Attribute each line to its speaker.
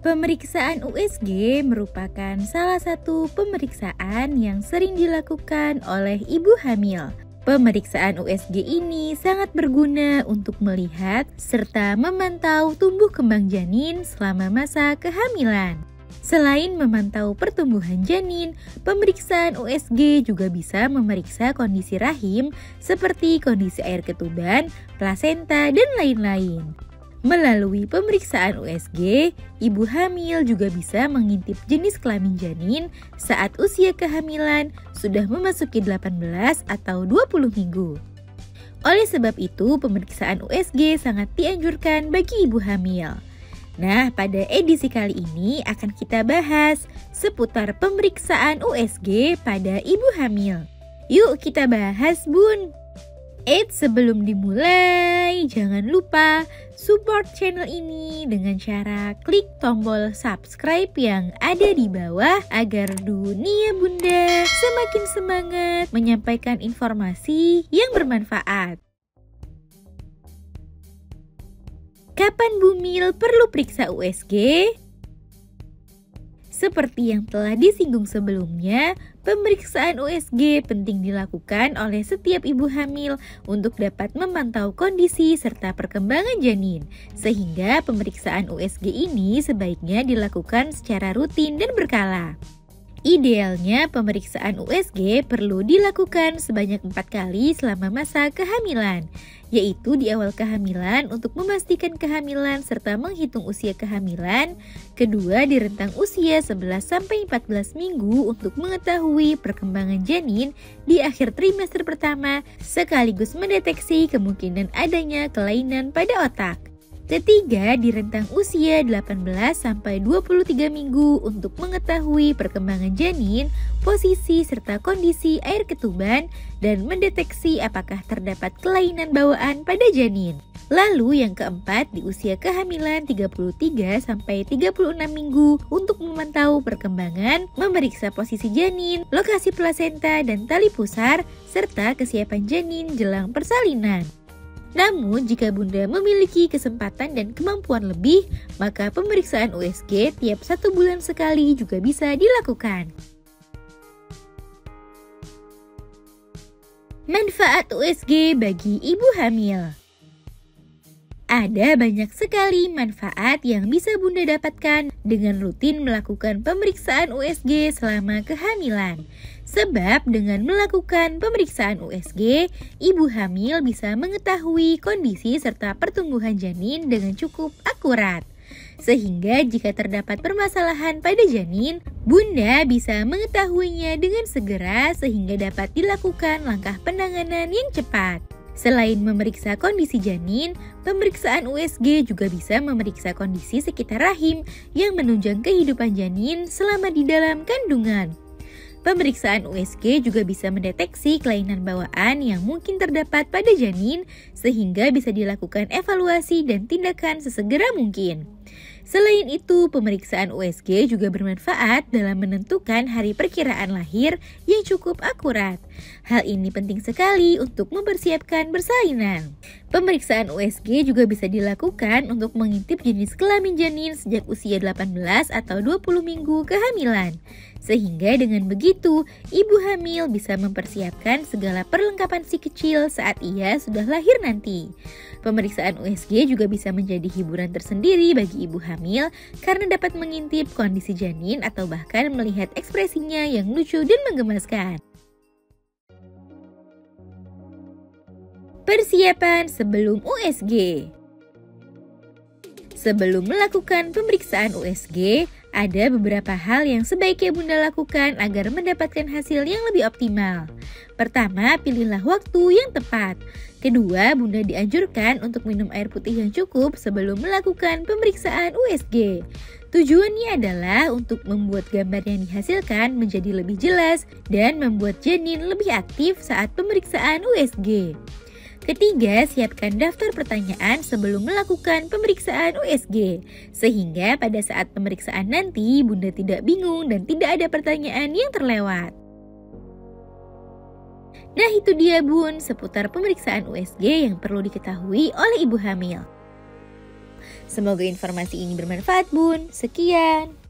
Speaker 1: Pemeriksaan USG merupakan salah satu pemeriksaan yang sering dilakukan oleh ibu hamil. Pemeriksaan USG ini sangat berguna untuk melihat serta memantau tumbuh kembang janin selama masa kehamilan. Selain memantau pertumbuhan janin, pemeriksaan USG juga bisa memeriksa kondisi rahim seperti kondisi air ketuban, plasenta, dan lain-lain. Melalui pemeriksaan USG, ibu hamil juga bisa mengintip jenis kelamin janin saat usia kehamilan sudah memasuki 18 atau 20 minggu. Oleh sebab itu, pemeriksaan USG sangat dianjurkan bagi ibu hamil. Nah, pada edisi kali ini akan kita bahas seputar pemeriksaan USG pada ibu hamil. Yuk kita bahas, Bun! Sebelum dimulai, jangan lupa support channel ini dengan cara klik tombol subscribe yang ada di bawah agar dunia Bunda semakin semangat menyampaikan informasi yang bermanfaat. Kapan Bumil perlu periksa USG? Seperti yang telah disinggung sebelumnya, pemeriksaan USG penting dilakukan oleh setiap ibu hamil untuk dapat memantau kondisi serta perkembangan janin. Sehingga pemeriksaan USG ini sebaiknya dilakukan secara rutin dan berkala. Idealnya pemeriksaan USG perlu dilakukan sebanyak 4 kali selama masa kehamilan, yaitu di awal kehamilan untuk memastikan kehamilan serta menghitung usia kehamilan, kedua di rentang usia 11-14 minggu untuk mengetahui perkembangan janin di akhir trimester pertama sekaligus mendeteksi kemungkinan adanya kelainan pada otak. Ketiga, di rentang usia 18-23 minggu untuk mengetahui perkembangan janin, posisi serta kondisi air ketuban, dan mendeteksi apakah terdapat kelainan bawaan pada janin. Lalu yang keempat, di usia kehamilan 33-36 minggu untuk memantau perkembangan, memeriksa posisi janin, lokasi plasenta dan tali pusar, serta kesiapan janin jelang persalinan. Namun, jika Bunda memiliki kesempatan dan kemampuan lebih, maka pemeriksaan USG tiap 1 bulan sekali juga bisa dilakukan. Manfaat USG bagi ibu hamil. Ada banyak sekali manfaat yang bisa Bunda dapatkan dengan rutin melakukan pemeriksaan USG selama kehamilan. Sebab dengan melakukan pemeriksaan USG, ibu hamil bisa mengetahui kondisi serta pertumbuhan janin dengan cukup akurat. Sehingga jika terdapat permasalahan pada janin, Bunda bisa mengetahuinya dengan segera sehingga dapat dilakukan langkah penanganan yang cepat. Selain memeriksa kondisi janin, pemeriksaan USG juga bisa memeriksa kondisi sekitar rahim yang menunjang kehidupan janin selama di dalam kandungan. Pemeriksaan USG juga bisa mendeteksi kelainan bawaan yang mungkin terdapat pada janin sehingga bisa dilakukan evaluasi dan tindakan sesegera mungkin. Selain itu, pemeriksaan USG juga bermanfaat dalam menentukan hari perkiraan lahir yang cukup akurat. Hal ini penting sekali untuk mempersiapkan persalinan. Pemeriksaan USG juga bisa dilakukan untuk mengintip jenis kelamin janin sejak usia 18 atau 20 minggu kehamilan. Sehingga dengan begitu, ibu hamil bisa mempersiapkan segala perlengkapan si kecil saat ia sudah lahir nanti. Pemeriksaan USG juga bisa menjadi hiburan tersendiri bagi ibu hamil karena dapat mengintip kondisi janin atau bahkan melihat ekspresinya yang lucu dan menggemaskan. Persiapan sebelum USG. Sebelum melakukan pemeriksaan USG, ada beberapa hal yang sebaiknya Bunda lakukan agar mendapatkan hasil yang lebih optimal. Pertama, pilihlah waktu yang tepat. Kedua, Bunda dianjurkan untuk minum air putih yang cukup sebelum melakukan pemeriksaan USG. Tujuannya adalah untuk membuat gambar yang dihasilkan menjadi lebih jelas dan membuat janin lebih aktif saat pemeriksaan USG. Ketiga, siapkan daftar pertanyaan sebelum melakukan pemeriksaan USG, sehingga pada saat pemeriksaan nanti Bunda tidak bingung dan tidak ada pertanyaan yang terlewat. Nah itu dia Bun, seputar pemeriksaan USG yang perlu diketahui oleh ibu hamil. Semoga informasi ini bermanfaat, Bun. Sekian.